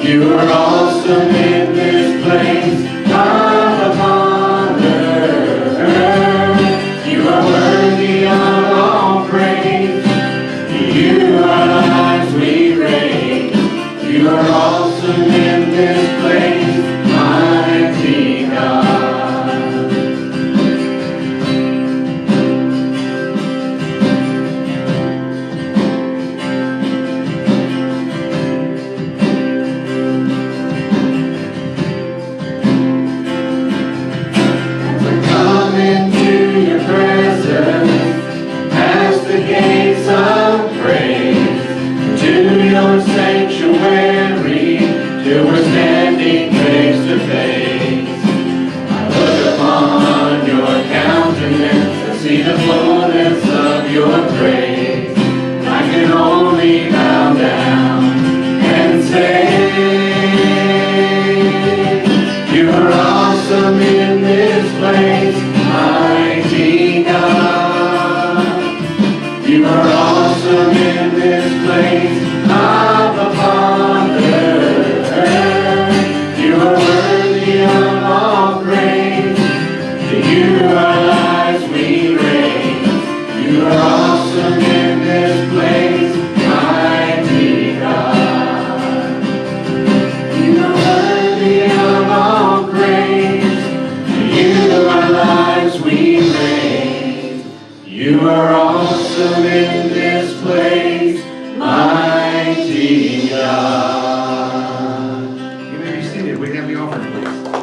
You are awesome in this place, Abba Father. You are worthy of all praise. To you our lives we raise. You are awesome in this place, mighty God. Sanctuary, till we're standing face to face. I look upon your countenance and see the fullness of your praise. I can only bow down and say, you are awesome in this place, mighty God. You are awesome in this place, Abba Father. You are worthy of all praise. To you our lives we raise. You are awesome in this place, mighty God. You are worthy of all praise. To you our lives we raise. You are